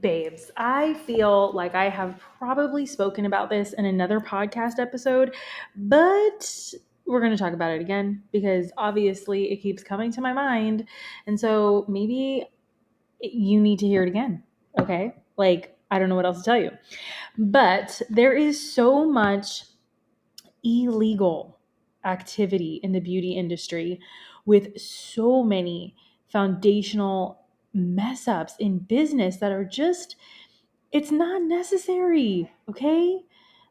Babes, I feel like I have probably spoken about this in another podcast episode, but we're going to talk about it again because obviously it keeps coming to my mind. And so maybe you need to hear it again. Okay. Like, I don't know what else to tell you. But there is so much illegal activity in the beauty industry with so many foundational mess ups in business that are just, it's not necessary. Okay.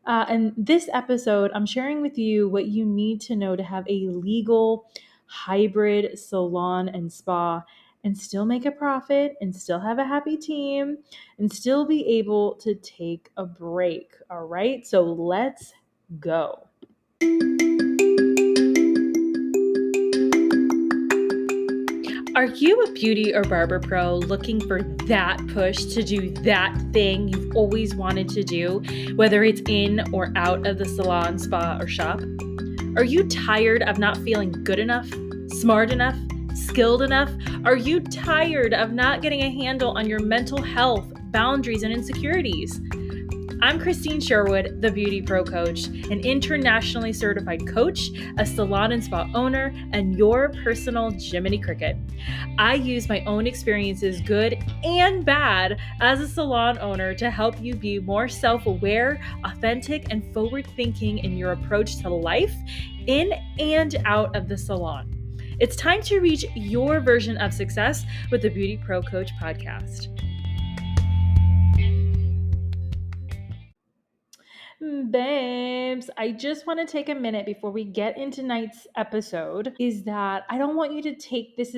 And this episode, I'm sharing with you what you need to know to have a legal hybrid salon and spa and still make a profit and still have a happy team and still be able to take a break. All right. So let's go. Are you a beauty or barber pro looking for that push to do that thing you've always wanted to do, whether it's in or out of the salon, spa, or shop? Are you tired of not feeling good enough, smart enough, skilled enough? Are you tired of not getting a handle on your mental health, boundaries, and insecurities? I'm Krystine Sherwood, the BeautyPro coach, an internationally certified coach, a salon and spa owner, and your personal Jiminy Cricket. I use my own experiences, good and bad, as a salon owner to help you be more self-aware, authentic, and forward-thinking in your approach to life, in and out of the salon. It's time to reach your version of success with the BeautyPro Coach podcast. Babes, I just want to take a minute before we get into tonight's episode is that I don't want you to take this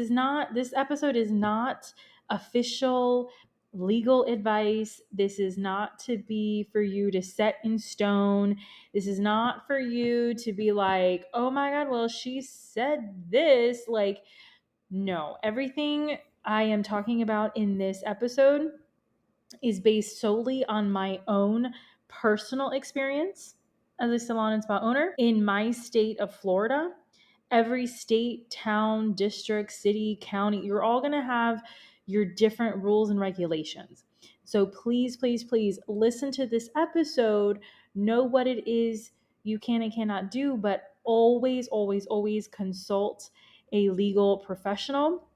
episode is not official legal advice. This is not to be for you to set in stone. This is not for you to be like, "Oh my God, well, she said this." Like, no, everything I am talking about in this episode is based solely on my own personal experience as a salon and spa owner in my state of Florida. Every state, town, district, city, county, you're all going to have your different rules and regulations. So please, please, please listen to this episode, know what it is you can and cannot do, but always, always, always consult a legal professional.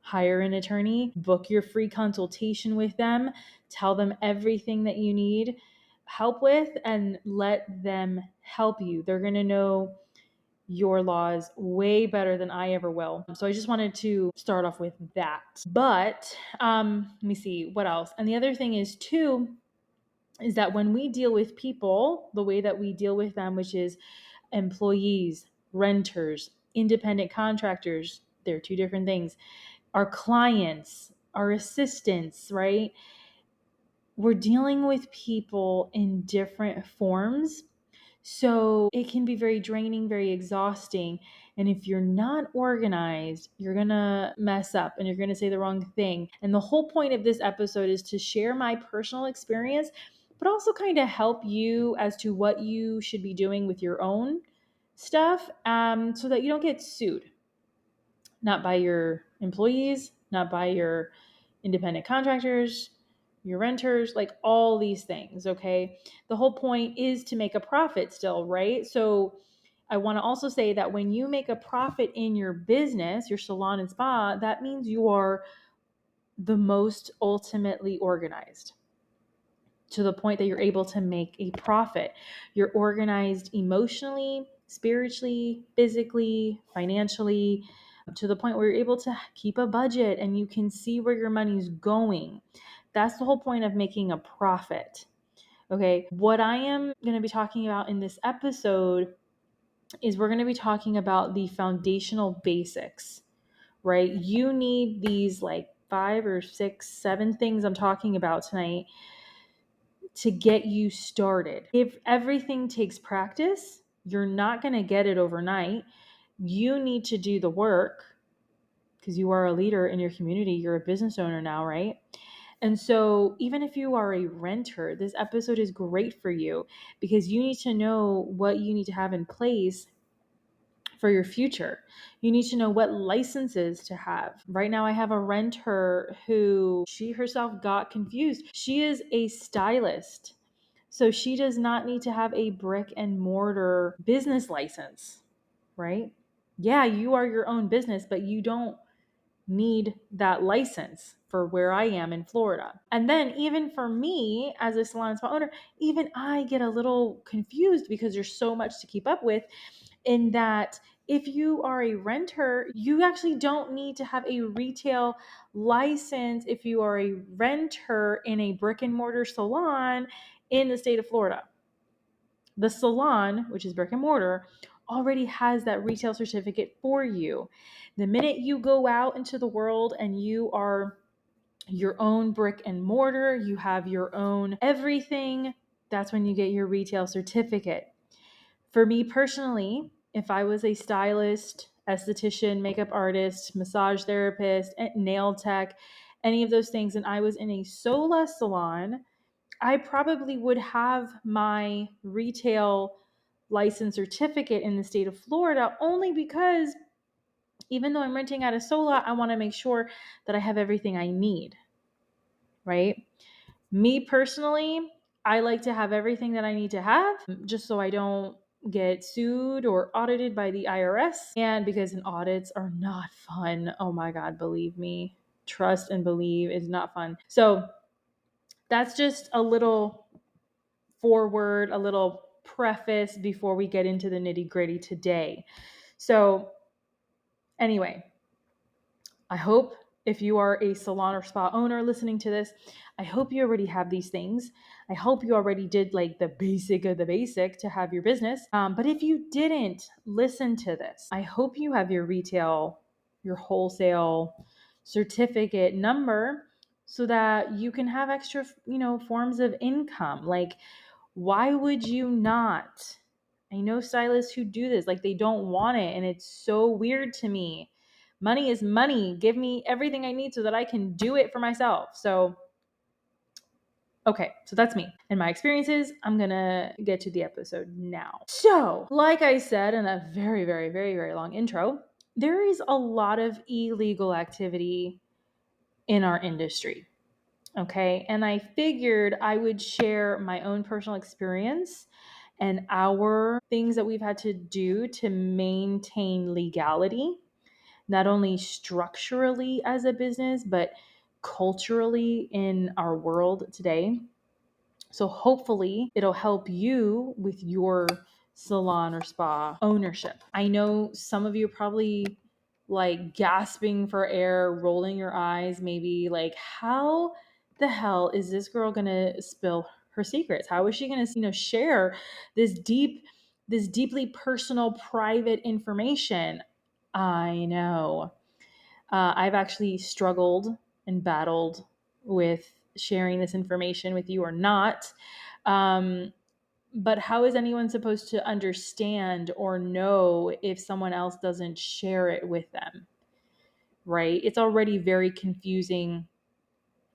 Hire an attorney, book your free consultation with them, tell them everything that you need help with, and let them help you. They're going to know your laws way better than I ever will. So I just wanted to start off with that. But let me see what else. And the other thing is too, is that when we deal with people, the way that we deal with them, which is employees, renters, independent contractors, they're two different things. Our clients, our assistants, right? We're dealing with people in different forms. So it can be very draining, very exhausting. And if you're not organized, you're going to mess up and you're going to say the wrong thing. And the whole point of this episode is to share my personal experience, but also kind of help you as to what you should be doing with your own stuff so that you don't get sued. Not by your employees, not by your independent contractors, your renters, like all these things, okay? The whole point is to make a profit still, right? So I want to also say that when you make a profit in your business, your salon and spa, that means you are the most ultimately organized to the point that you're able to make a profit. You're organized emotionally, spiritually, physically, financially, to the point where you're able to keep a budget and you can see where your money's going. That's the whole point of making a profit. Okay. What I am going to be talking about in this episode is we're going to be talking about the foundational basics, right? You need these like 5 or 6, 7 things I'm talking about tonight to get you started. If everything takes practice, you're not going to get it overnight. You need to do the work because you are a leader in your community. You're a business owner now, right? And so even if you are a renter, this episode is great for you because you need to know what you need to have in place for your future. You need to know what licenses to have. Right now, I have a renter who she herself got confused. She is a stylist, so she does not need to have a brick and mortar business license, right? Yeah, you are your own business, but you don't need that license for where I am in Florida. And then even for me as a salon spa owner, even I get a little confused because there's so much to keep up with, in that if you are a renter, you actually don't need to have a retail license if you are a renter in a brick and mortar salon in the state of Florida. The salon, which is brick and mortar, already has that retail certificate for you. The minute you go out into the world and you are your own brick and mortar, you have your own everything, that's when you get your retail certificate. For me personally, if I was a stylist, esthetician, makeup artist, massage therapist, nail tech, any of those things, and I was in a Sola salon, I probably would have my retail license certificate in the state of Florida, only because even though I'm renting out a Sola, I want to make sure that I have everything I need, right? Me personally, I like to have everything that I need to have just so I don't get sued or audited by the IRS. And because audits are not fun. Oh my God, believe me. Trust and believe is not fun. So that's just a little forward, a little preface before we get into the nitty gritty today. So, anyway, I hope if you are a salon or spa owner listening to this, I hope you already have these things. I hope you already did like the basic of the basic to have your business. But if you didn't listen to this, I hope you have your retail, your wholesale certificate number so that you can have extra, forms of income. Like, why would you not? I know stylists who do this, like they don't want it, and it's so weird to me. Money is money. Give me everything I need so that I can do it for myself. So, okay, so that's me and my experiences. I'm gonna get to the episode now. So, like I said in a very, very, very, very long intro, there is a lot of illegal activity in our industry. Okay, and I figured I would share my own personal experience and our things that we've had to do to maintain legality, not only structurally as a business, but culturally in our world today. So hopefully it'll help you with your salon or spa ownership. I know some of you are probably like gasping for air, rolling your eyes, maybe like, how the hell is this girl gonna spill her secrets? How is she gonna, share this deeply personal, private information? I know. I've actually struggled and battled with sharing this information with you or not. Um, but how is anyone supposed to understand or know if someone else doesn't share it with them? Right? It's already very confusing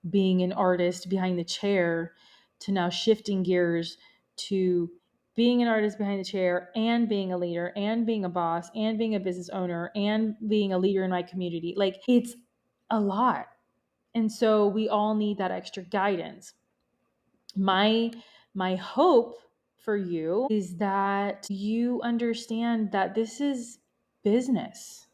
being an artist behind the chair to now shifting gears to being an artist behind the chair and being a leader and being a boss and being a business owner and being a leader in my community. Like, it's a lot. And so we all need that extra guidance. My hope for you is that you understand that this is business.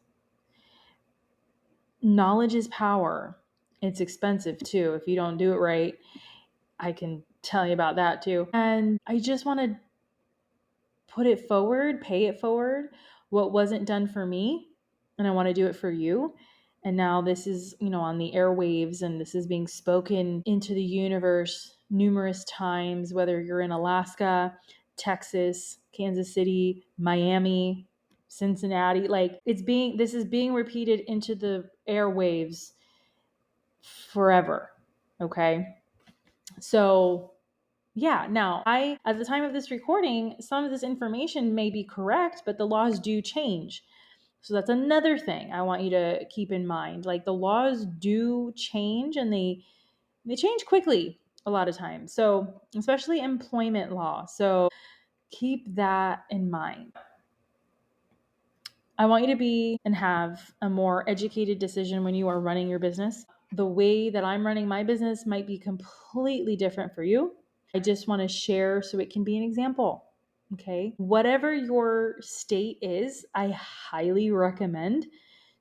Knowledge is power. It's expensive too. If you don't do it right, I can tell you about that too. And I just want to put it forward, pay it forward, what wasn't done for me, and I want to do it for you. And now this is, on the airwaves, and this is being spoken into the universe numerous times, whether you're in Alaska, Texas, Kansas City, Miami, Cincinnati, like this is being repeated into the airwaves forever. Okay. So yeah, now at the time of this recording, some of this information may be correct, but the laws do change. So that's another thing I want you to keep in mind. Like, the laws do change, and they change quickly a lot of times. So, especially employment law. So keep that in mind. I want you to be and have a more educated decision when you are running your business. The way that I'm running my business might be completely different for you. I just want to share so it can be an example. Okay. Whatever your state is, I highly recommend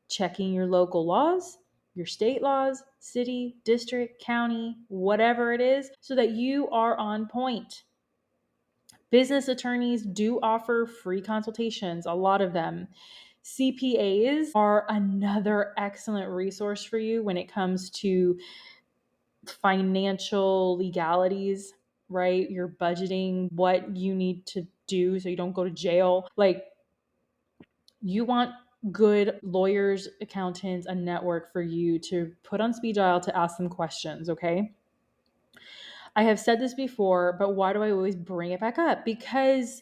checking your local laws, your state laws, city, district, county, whatever it is, so that you are on point. Business attorneys do offer free consultations, a lot of them. CPAs are another excellent resource for you when it comes to financial legalities, right? Your budgeting, what you need to do so you don't go to jail. Like, you want good lawyers, accountants, a network for you to put on speed dial to ask them questions, okay? I have said this before, but why do I always bring it back up? Because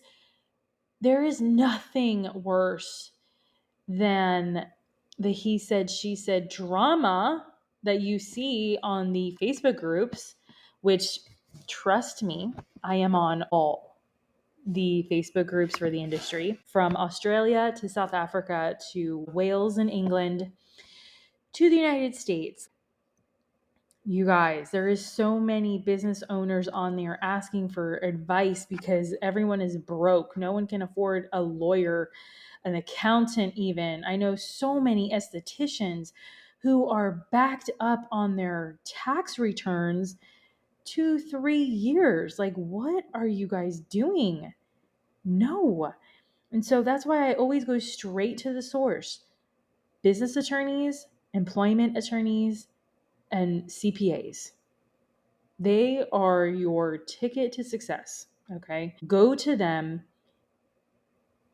there is nothing worse than the he said, she said drama that you see on the Facebook groups, which, trust me, I am on all the Facebook groups for the industry, from Australia to South Africa to Wales and England to the United States. You guys, there is so many business owners on there asking for advice because everyone is broke. No one can afford a lawyer, an accountant even. I know so many estheticians who are backed up on their tax returns 2-3 years. Like, what are you guys doing? No. And so that's why I always go straight to the source. Business attorneys, employment attorneys, and CPAs. They are your ticket to success, okay? Go to them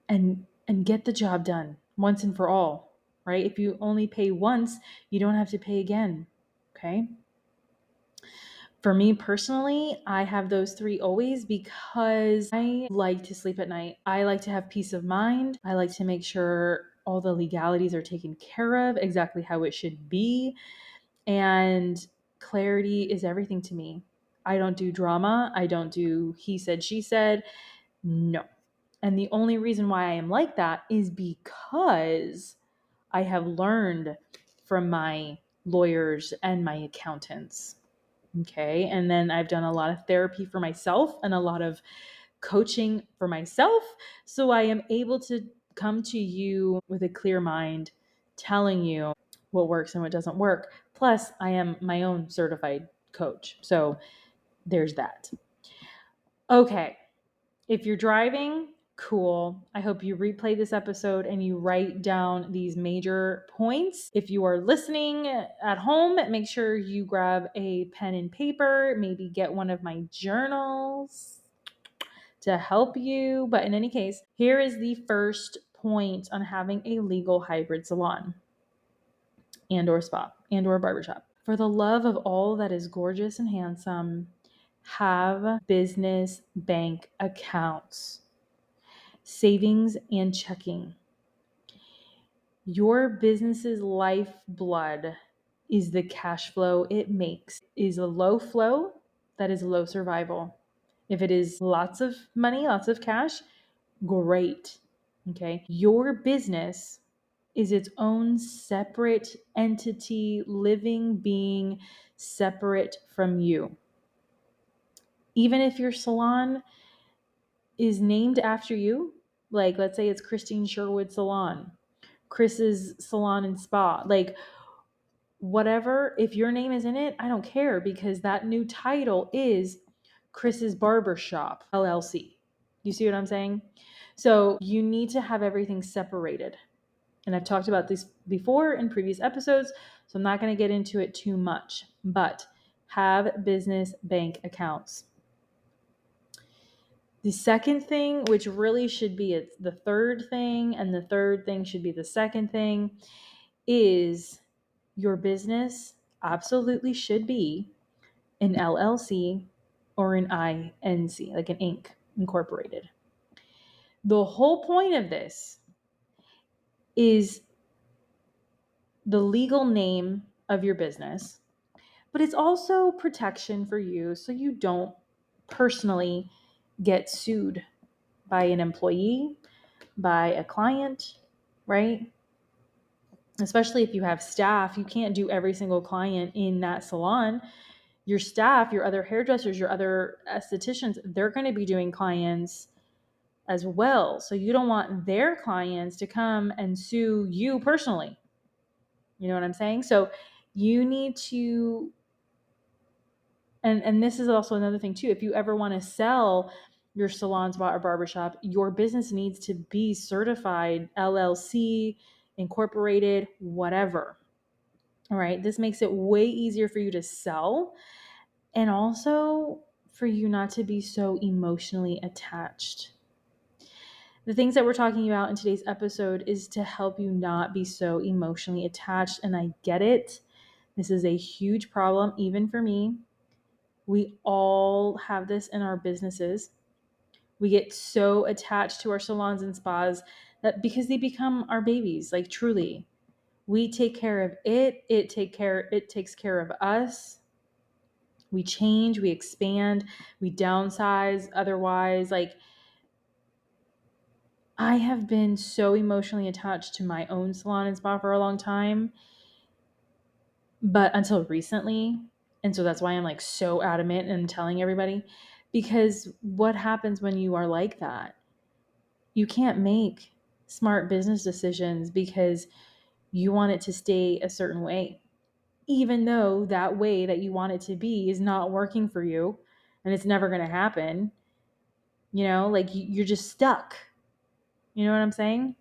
and get the job done once and for all, right? If you only pay once, you don't have to pay again, okay? For me personally, I have those three always because I like to sleep at night. I like to have peace of mind. I like to make sure all the legalities are taken care of exactly how it should be. And clarity is everything to me. I don't do drama. I don't do he said, she said. No. And the only reason why I am like that is because I have learned from my lawyers and my accountants. Okay. And then I've done a lot of therapy for myself and a lot of coaching for myself. So I am able to come to you with a clear mind, telling you what works and what doesn't work. Plus, I am my own certified coach. So there's that. Okay. If you're driving, cool. I hope you replay this episode and you write down these major points. If you are listening at home, make sure you grab a pen and paper, maybe get one of my journals to help you. But in any case, here is the first point on having a legal hybrid salon and or spa and or barbershop. For the love of all that is gorgeous and handsome, have business bank accounts, savings and checking. Your business's lifeblood is the cash flow it makes. Is a low flow, that is low survival. If it is lots of money, lots of cash, great. Okay. Your business is its own separate entity, living being, separate from you. Even if your salon is named after you, like let's say it's Krystine Sherwood Salon, Chris's Salon and Spa, like whatever, if your name is in it, I don't care because that new title is Chris's Barbershop LLC. You see what I'm saying? So you need to have everything separated. And I've talked about this before in previous episodes, so I'm not going to get into it too much, but have business bank accounts. The second thing, which really should be the third thing, and the third thing should be the second thing, is your business absolutely should be an LLC or an INC, like an Inc. Incorporated. The whole point of this is the legal name of your business, but it's also protection for you so you don't personally get sued by an employee, by a client, right? Especially if you have staff, you can't do every single client in that salon. Your staff, your other hairdressers, your other estheticians, they're going to be doing clients as well. So you don't want their clients to come and sue you personally. You know what I'm saying? So you need to, and this is also another thing too. If you ever want to sell your salon, spa, or barbershop, your business needs to be certified, LLC, incorporated, whatever. All right. This makes it way easier for you to sell and also for you not to be so emotionally attached. The things that we're talking about in today's episode is to help you not be so emotionally attached. And I get it. This is a huge problem, even for me. We all have this in our businesses. We get so attached to our salons and spas that because they become our babies, like truly. We take care of it. It takes care of us. We change, we expand, we downsize. Otherwise, like I have been so emotionally attached to my own salon and spa for a long time, but until recently. And so that's why I'm like so adamant and telling everybody, because what happens when you are like that? You can't make smart business decisions because you want it to stay a certain way, even though that way that you want it to be is not working for you and it's never going to happen. Like you're just stuck. You know what I'm saying?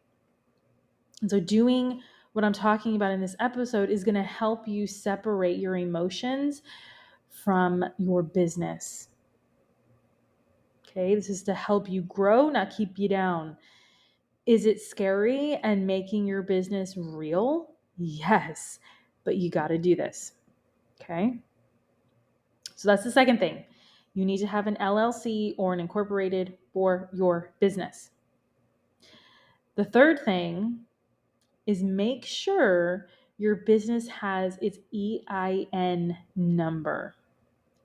And so doing what I'm talking about in this episode is going to help you separate your emotions from your business. Okay, this is to help you grow, not keep you down. Is it scary and making your business real? Yes, but you got to do this. Okay, so that's the second thing. You need to have an LLC or an incorporated for your business. The third thing is make sure your business has its EIN number,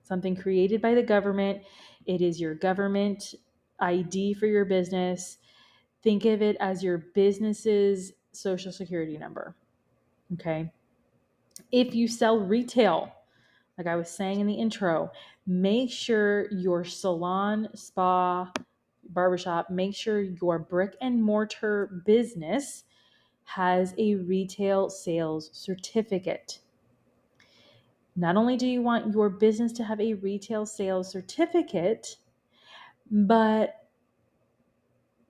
something created by the government. It is your government ID for your business. Think of it as your business's social security number. Okay. If you sell retail, like I was saying in the intro, make sure your salon, spa, barbershop, make sure your brick and mortar business has a retail sales certificate. Not only do you want your business to have a retail sales certificate, but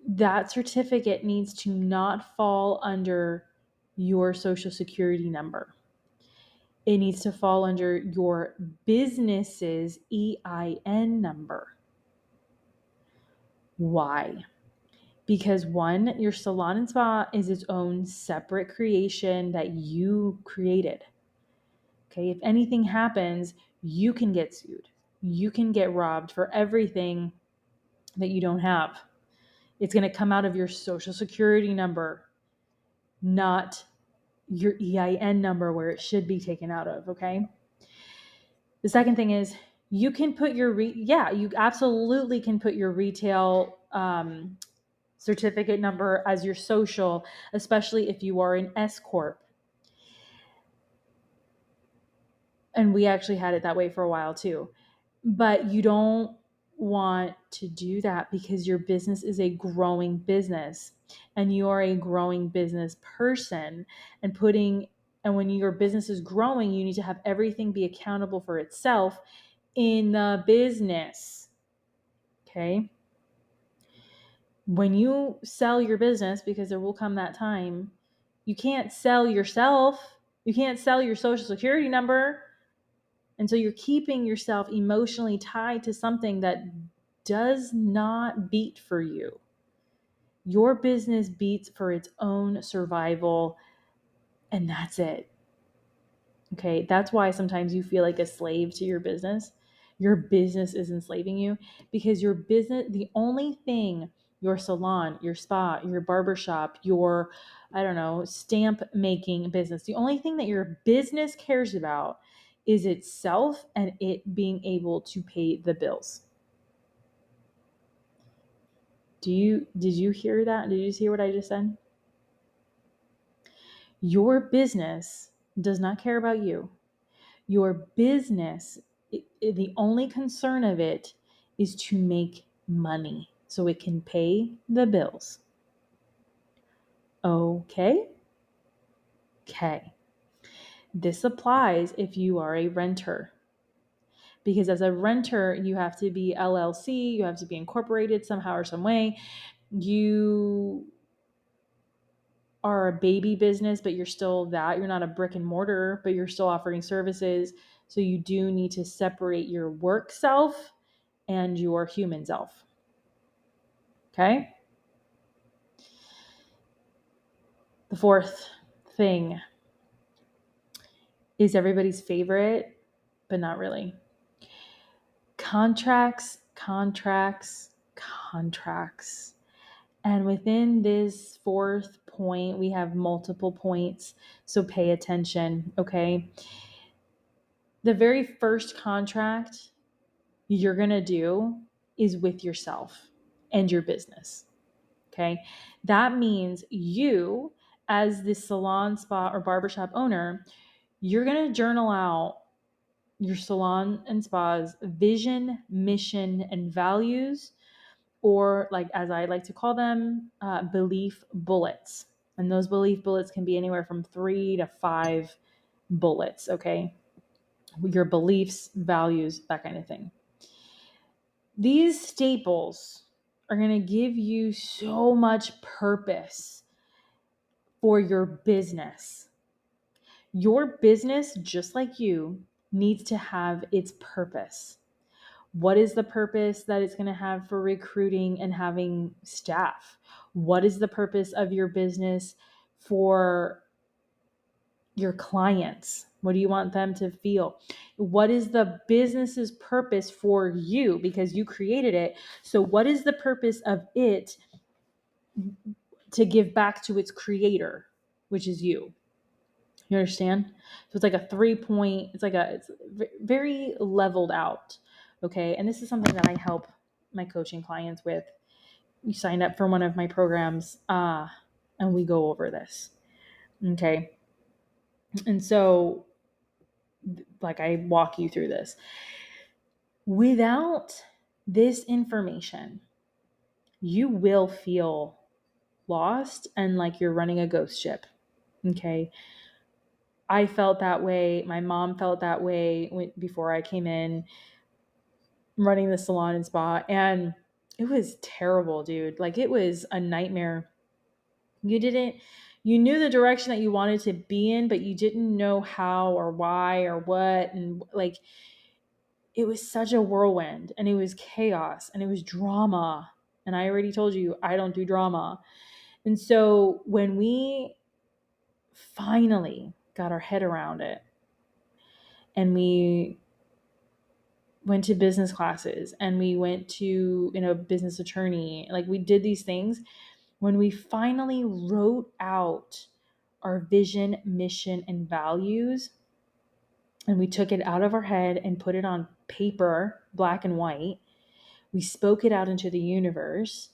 that certificate needs to not fall under your social security number. It needs to fall under your business's EIN number. Why? Because one, your salon and spa is its own separate creation that you created. Okay, if anything happens, you can get sued. You can get robbed for everything that you don't have. It's going to come out of your social security number, not your EIN number where it should be taken out of, okay? The second thing is you can put your, you absolutely can put your retail certificate number as your social, especially if you are an S Corp. And we actually had it that way for a while too. But you don't want to do that because your business is a growing business and you are a growing business person, and when your business is growing, you need to have everything be accountable for itself in the business. Okay? When you sell your business, because there will come that time, you can't sell yourself. You can't sell your social security number. And so you're keeping yourself emotionally tied to something that does not beat for you. Your business beats for its own survival, and that's it. Okay, that's why sometimes you feel like a slave to your business. Your business is enslaving you because your business, the only thing your salon, your spa, your barbershop, your, I don't know, stamp making business, the only thing that your business cares about is itself and it being able to pay the bills. Did you hear that? Did you hear what I just said? Your business does not care about you. Your business, the only concern of it is to make money so it can pay the bills. Okay? Okay. This applies if you are a renter. Because as a renter, you have to be LLC, you have to be incorporated somehow or some way. You are a baby business, but you're still that. You're not a brick and mortar, but you're still offering services. So you do need to separate your work self and your human self. Okay? The fourth thing is everybody's favorite, but not really. Contracts, contracts, contracts. And within this fourth point, we have multiple points. So pay attention, okay? The very first contract you're going to do is with yourself and your business, okay? That means you, as the salon, spa, or barbershop owner, you're going to journal out your salon and spa's vision, mission, and values, or like as I like to call them, belief bullets. And those belief bullets can be anywhere from 3 to 5 bullets, okay? Your beliefs, values, that kind of thing. These staples are going to give you so much purpose for your business. Your business, just like you, needs to have its purpose. What is the purpose that it's going to have for recruiting and having staff? What is the purpose of your business for your clients? What do you want them to feel? What is the business's purpose for you? Because you created it. So what is the purpose of it to give back to its creator, which is you? You understand? So it's like a 3-point, it's very leveled out. Okay. And this is something that I help my coaching clients with. You signed up for one of my programs, and we go over this. Okay. And so, like, I walk you through this. Without this information, you will feel lost and like you're running a ghost ship. Okay. I felt that way. My mom felt that way before I came in running the salon and spa. And it was terrible, dude. Like, it was a nightmare. You knew the direction that you wanted to be in, but you didn't know how or why or what. And like, it was such a whirlwind, and it was chaos, and it was drama. And I already told you, I don't do drama. And so when we finally got our head around it, and we went to business classes, and we went to, business attorney, like, we did these things. When we finally wrote out our vision, mission, and values, and we took it out of our head and put it on paper, black and white, we spoke it out into the universe,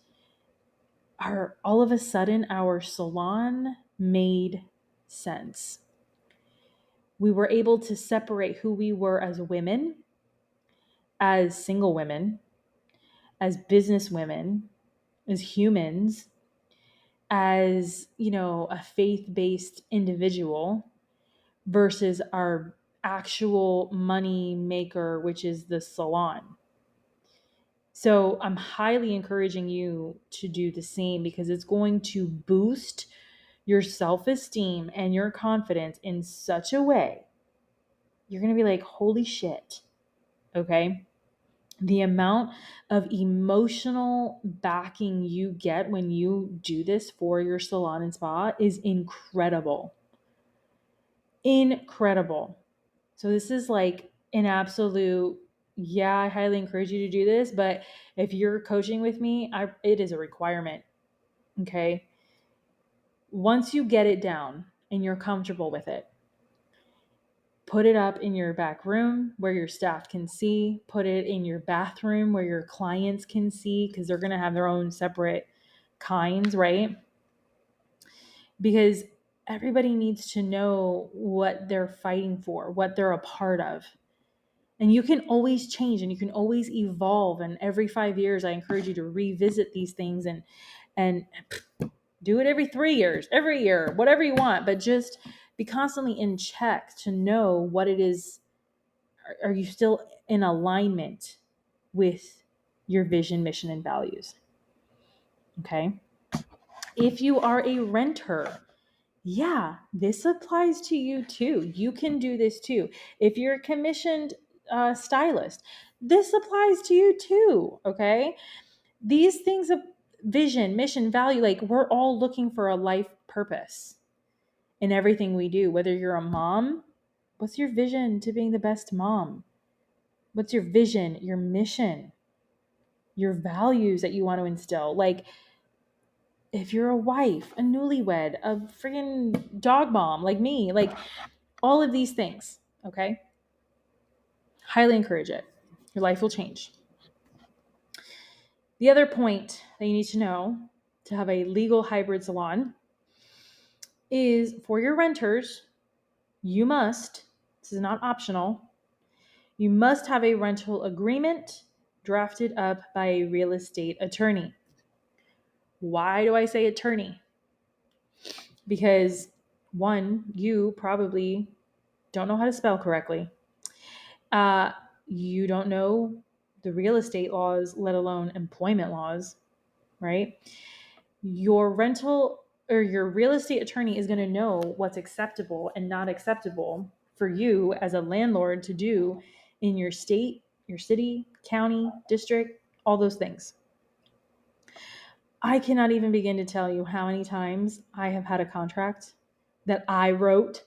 all of a sudden our salon made sense. We were able to separate who we were as women, as single women, as business women, as humans, as, a faith-based individual versus our actual money maker, which is the salon. So I'm highly encouraging you to do the same, because it's going to boost your self-esteem and your confidence in such a way. You're going to be like, holy shit. Okay. The amount of emotional backing you get when you do this for your salon and spa is incredible. Incredible. So this is like an absolute, yeah, I highly encourage you to do this. But if you're coaching with me, it is a requirement. Okay. Once you get it down and you're comfortable with it, put it up in your back room where your staff can see. Put it in your bathroom where your clients can see, because they're going to have their own separate kinds, right? Because everybody needs to know what they're fighting for, what they're a part of. And you can always change and you can always evolve. And every 5 years, I encourage you to revisit these things and do it every 3 years, every year, whatever you want, but just be constantly in check to know what it is. Are you still in alignment with your vision, mission, and values? Okay. If you are a renter, yeah, this applies to you too. You can do this too. If you're a commissioned stylist, this applies to you too. Okay. These things of vision, mission, value, like we're all looking for a life purpose in everything we do. Whether you're a mom, what's your vision to being the best mom? What's your vision, your mission, your values that you want to instill? Like, if you're a wife, a newlywed, a freaking dog mom like me, like all of these things, okay? Highly encourage it. Your life will change. The other point that you need to know to have a legal hybrid salon is for your renters, you must, this is not optional, you must have a rental agreement drafted up by a real estate attorney. Why do I say attorney? Because one, you probably don't know how to spell correctly. You don't know the real estate laws, let alone employment laws, right? Your rental or your real estate attorney is going to know what's acceptable and not acceptable for you as a landlord to do in your state, your city, county, district, all those things. I cannot even begin to tell you how many times I have had a contract that I wrote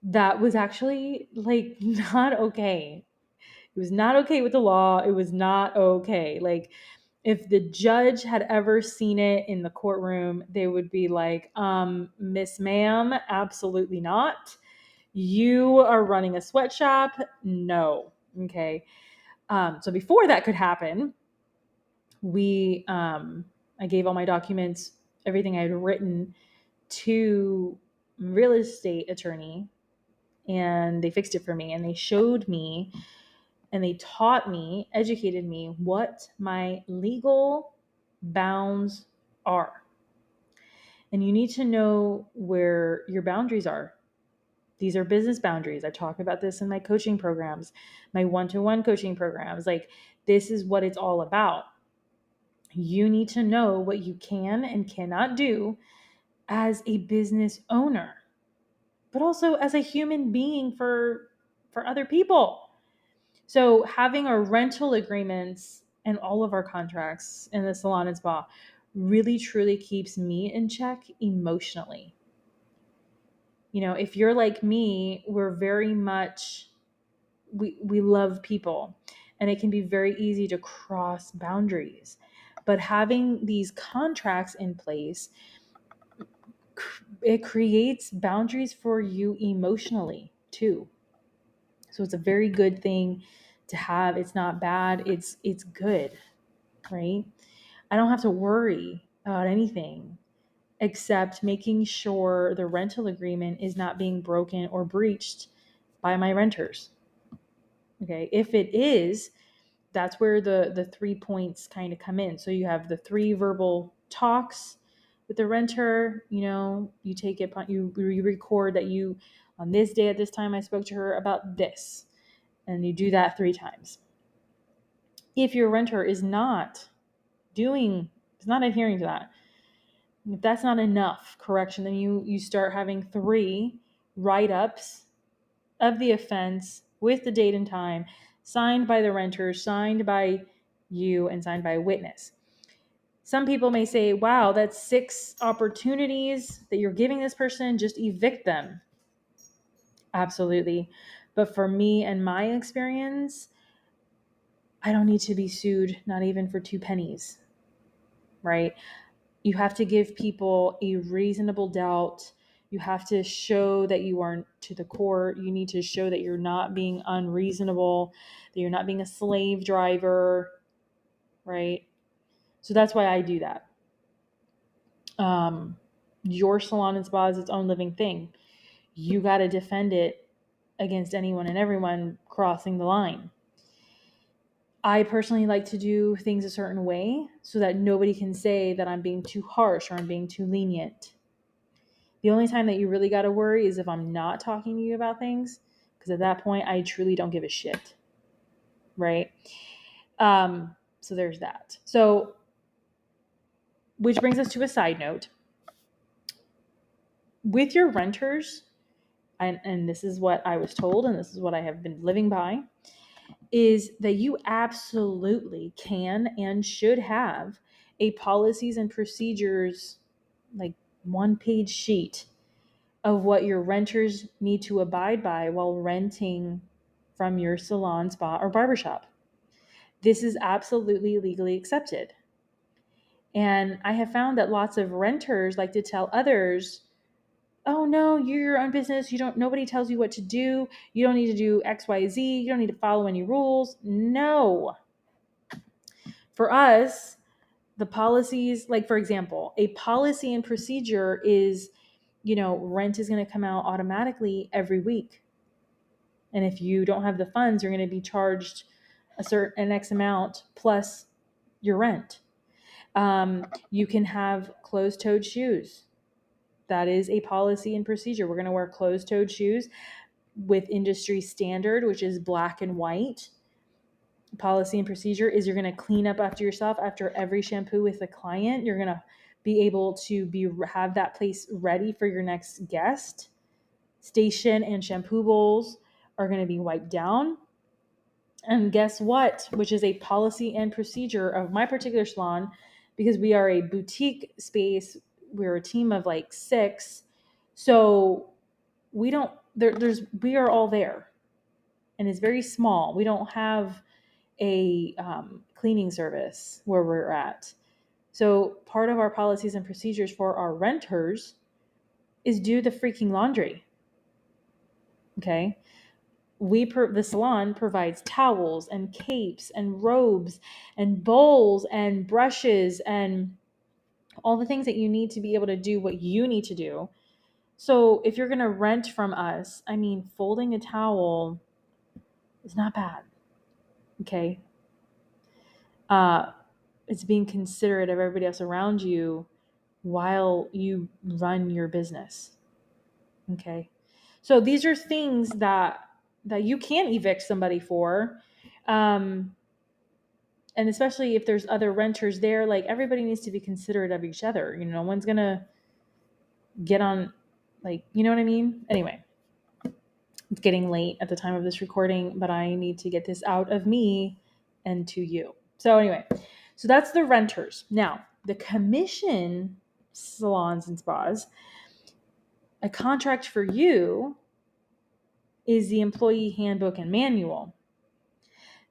that was actually like not okay. It was not okay with the law. It was not okay. Like, if the judge had ever seen it in the courtroom, they would be like, Miss Ma'am, absolutely not. You are running a sweatshop. No. Okay. So before that could happen, I gave all my documents, everything I had written to real estate attorney, and they fixed it for me, and they showed me and they taught me, educated me what my legal bounds are. And you need to know where your boundaries are. These are business boundaries. I talk about this in my coaching programs, my one-to-one coaching programs. Like, this is what it's all about. You need to know what you can and cannot do as a business owner, but also as a human being for other people. So having our rental agreements and all of our contracts in the salon and spa really truly keeps me in check emotionally. You know, if you're like me, we're very much, we love people, and it can be very easy to cross boundaries. But having these contracts in place, it creates boundaries for you emotionally too. So it's a very good thing to have. It's not bad. It's good, right? I don't have to worry about anything except making sure the rental agreement is not being broken or breached by my renters. Okay? If it is, that's where the 3 points kind of come in. So you have the 3 verbal talks with the renter. You know, you take it, you record that you, on this day at this time, I spoke to her about this. And you do that 3 times. If your renter is not adhering to that, if that's not enough correction, then you start having 3 write-ups of the offense with the date and time, signed by the renter, signed by you, and signed by a witness. Some people may say, wow, that's 6 opportunities that you're giving this person, just evict them. Absolutely. But for me and my experience, I don't need to be sued, not even for 2 pennies, right? You have to give people a reasonable doubt. You have to show that you aren't to the court. You need to show that you're not being unreasonable, that you're not being a slave driver, right? So that's why I do that. Your salon and spa is its own living thing. You got to defend it against anyone and everyone crossing the line. I personally like to do things a certain way so that nobody can say that I'm being too harsh or I'm being too lenient. The only time that you really got to worry is if I'm not talking to you about things, because at that point, I truly don't give a shit. Right? So there's that. So, which brings us to a side note. With your renters, and this is what I was told, and this is what I have been living by, is that you absolutely can and should have a policies and procedures, like 1-page sheet of what your renters need to abide by while renting from your salon, spa, or barbershop. This is absolutely legally accepted. And I have found that lots of renters like to tell others, oh no, you're your own business. Nobody tells you what to do. You don't need to do X, Y, Z. You don't need to follow any rules. No. For us, the policies, like for example, a policy and procedure is, rent is going to come out automatically every week. And if you don't have the funds, you're going to be charged an X amount plus your rent. You can have closed-toed shoes. That is a policy and procedure. We're going to wear closed-toed shoes with industry standard, which is black and white. Policy and procedure is you're going to clean up after yourself after every shampoo with the client. You're going to be able to have that place ready for your next guest. Station and shampoo bowls are going to be wiped down. And guess what? Which is a policy and procedure of my particular salon, because we are a boutique space. We're a team of like 6. So we are all there, and it's very small. We don't have a cleaning service where we're at. So part of our policies and procedures for our renters is do the freaking laundry. Okay. The salon provides towels and capes and robes and bowls and brushes and all the things that you need to be able to do what you need to do. So if you're going to rent from us, folding a towel is not bad. Okay. It's being considerate of everybody else around you while you run your business. Okay. So these are things that you can't evict somebody for. And especially if there's other renters there, like everybody needs to be considerate of each other. No one's going to get on, like, you know what I mean? Anyway, it's getting late at the time of this recording, but I need to get this out of me and to you. So anyway, so that's the renters. Now, the commission salons and spas, a contract for you is the employee handbook and manual.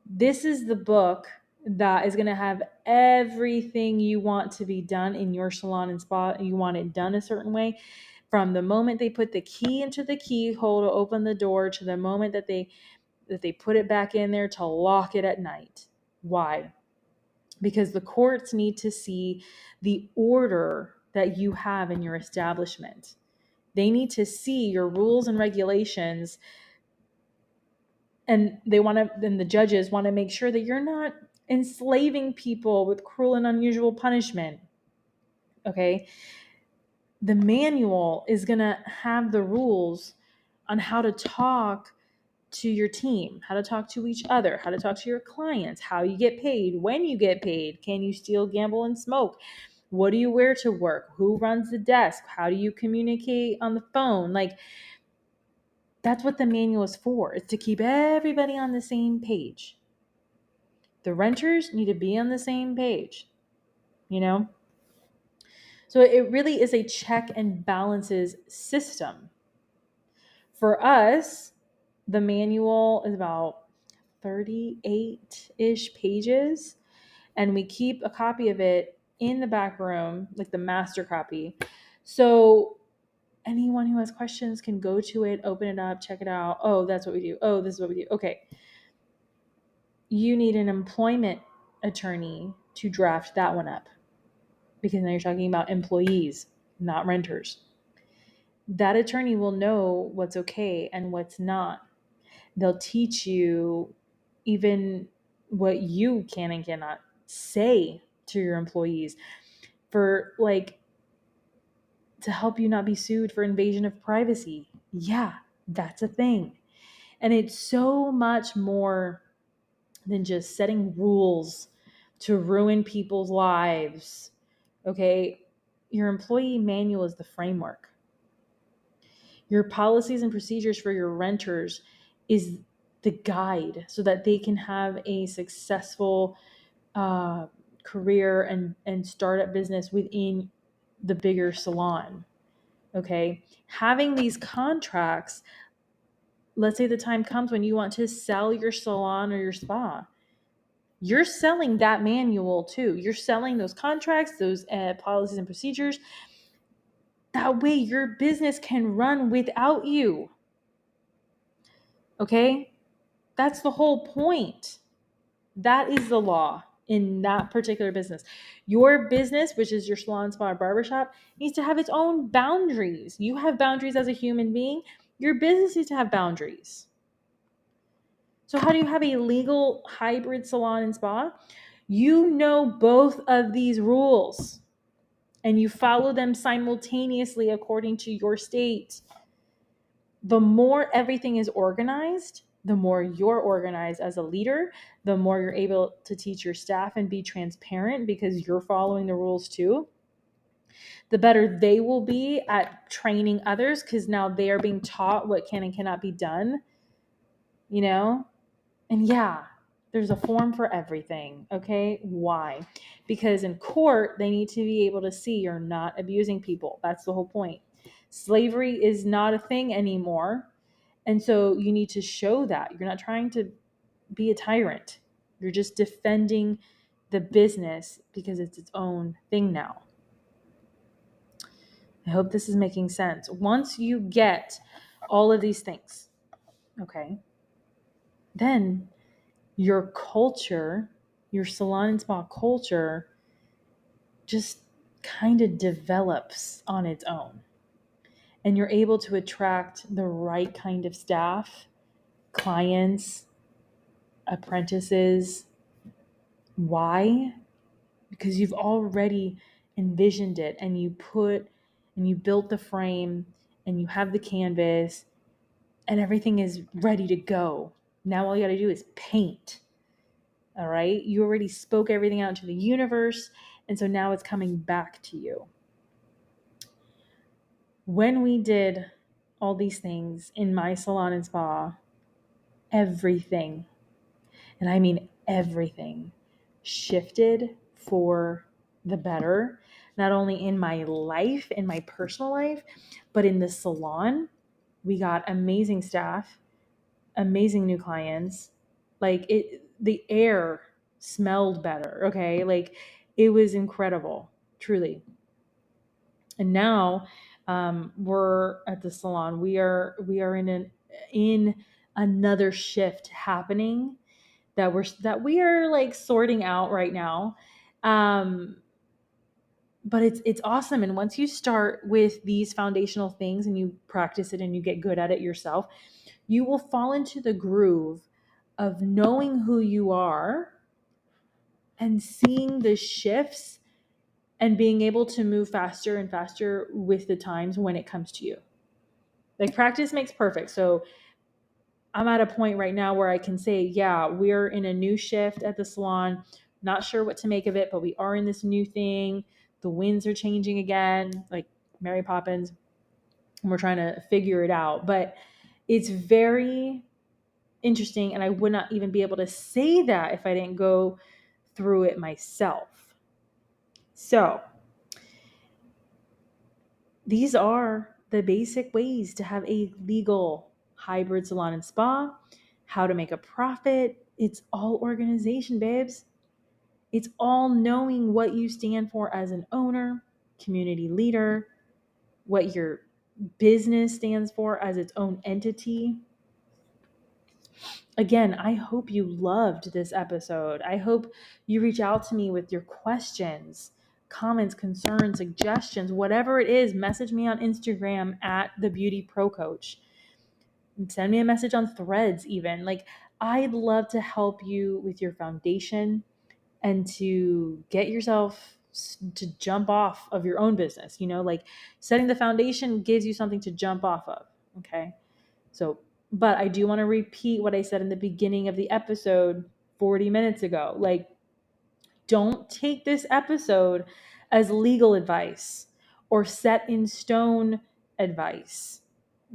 This is the book that is going to have everything you want to be done in your salon and spa. You want it done a certain way from the moment they put the key into the keyhole to open the door to the moment that they put it back in there to lock it at night. Why? Because the courts need to see the order that you have in your establishment. They need to see your rules and regulations, and the judges want to make sure that you're not enslaving people with cruel and unusual punishment. Okay? The manual is going to have the rules on how to talk to your team, how to talk to each other, how to talk to your clients, how you get paid, when you get paid, can you steal, gamble, and smoke? What do you wear to work? Who runs the desk? How do you communicate on the phone? Like, that's what the manual is for. It's to keep everybody on the same page. The renters need to be on the same page, So it really is a check and balances system. For us, the manual is about 38-ish pages, and we keep a copy of it in the back room, like the master copy. So anyone who has questions can go to it, open it up, check it out. Oh, that's what we do. Oh, this is what we do. Okay. You need an employment attorney to draft that one up, because now you're talking about employees. not renters. That attorney will know what's okay and what's not. They'll teach you even what you can and cannot say to your employees for to help you not be sued for invasion of privacy. Yeah, that's a thing. And it's so much more than just setting rules to ruin people's lives. Okay? Your employee manual is the framework. Your policies and procedures for your renters is the guide so that they can have a successful career and startup business within the bigger salon. Okay. Having these contracts, let's say the time comes when you want to sell your salon or your spa, you're selling that manual too. You're selling those contracts, those policies and procedures. That way your business can run without you. Okay? That's the whole point. That is the law in that particular business. Your business, which is your salon, spa, or barbershop, needs to have its own boundaries. You have boundaries as a human being. Your business needs to have boundaries. So how do you have a legal hybrid salon and spa? You know both of these rules and you follow them simultaneously according to your state. The more everything is organized, the more you're organized as a leader, the more you're able to teach your staff and be transparent because you're following the rules too. The better they will be at training others because now they are being taught what can and cannot be done, you know? And yeah, there's a form for everything, okay? Why? Because in court, they need to be able to see you're not abusing people. That's the whole point. Slavery is not a thing anymore. And so you need to show that. You're not trying to be a tyrant. You're just defending the business because it's its own thing now. I hope this is making sense. Once you get all of these things, okay, then your culture, your salon and spa culture, just kind of develops on its own. And you're able to attract the right kind of staff, clients, apprentices. Why? Because you've already envisioned it and you built the frame and you have the canvas and everything is ready to go. Now all you got to do is paint. All right? You already spoke everything out to the universe, and so now it's coming back to you. When we did all these things in my salon and spa, everything, and I mean everything, shifted for the better, not only in my life, in my personal life, but in the salon. We got amazing staff, amazing new clients. The air smelled better. Okay. It was incredible, truly. And now, we're at the salon. We are in another shift happening that we are sorting out right now. But it's awesome. And once you start with these foundational things and you practice it and you get good at it yourself, you will fall into the groove of knowing who you are and seeing the shifts and being able to move faster and faster with the times when it comes to you. Practice makes perfect. So I'm at a point right now where I can say, yeah, we're in a new shift at the salon. Not sure what to make of it, but we are in this new thing. The winds are changing again, like Mary Poppins, and we're trying to figure it out. But it's very interesting, and I would not even be able to say that if I didn't go through it myself. So these are the basic ways to have a legal hybrid salon and spa, how to make a profit. It's all organization, babes. It's all knowing what you stand for as an owner, community leader, what your business stands for as its own entity. Again, I hope you loved this episode. I hope you reach out to me with your questions. comments, concerns, suggestions, whatever it is, message me on Instagram at the BeautyPro Coach. Send me a message on Threads even. Like, I'd love to help you with your foundation and to get yourself to jump off of your own business. Like, setting the foundation gives you something to jump off of. Okay. So, but I do want to repeat what I said in the beginning of the episode 40 minutes ago. Like, don't take this episode as legal advice or set in stone advice,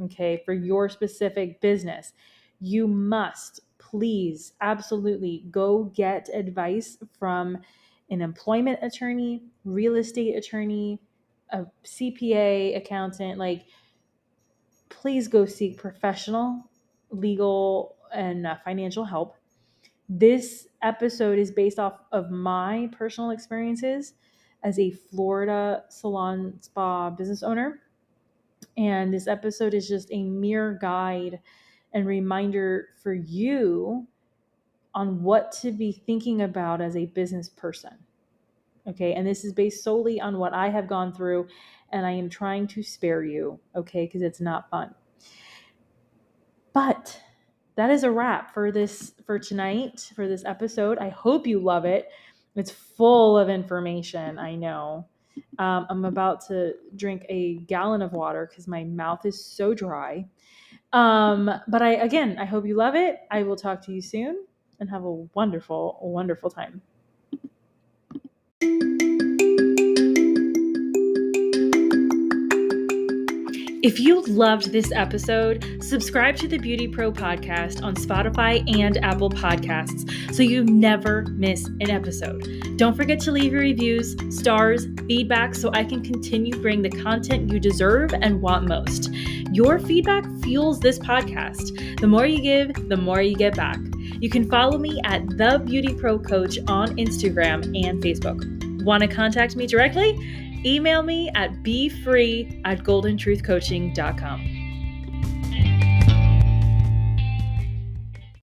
okay, for your specific business. You must please absolutely go get advice from an employment attorney, real estate attorney, a CPA, accountant. Like, please go seek professional legal and financial help. This episode is based off of my personal experiences as a Florida salon spa business owner. And this episode is just a mere guide and reminder for you on what to be thinking about as a business person. Okay. And this is based solely on what I have gone through, and I am trying to spare you. Okay. Because it's not fun. But that is a wrap for tonight, for this episode. I hope you love it. It's full of information, I know. I'm about to drink a gallon of water because my mouth is so dry. But I hope you love it. I will talk to you soon, and have a wonderful, wonderful time. If you loved this episode, subscribe to the BeautyPro podcast on Spotify and Apple Podcasts so you never miss an episode. Don't forget to leave your reviews, stars, feedback so I can continue bringing the content you deserve and want most. Your feedback fuels this podcast. The more you give, the more you get back. You can follow me at The BeautyPro Coach on Instagram and Facebook. Want to contact me directly? Email me at befree@goldentruthcoaching.com.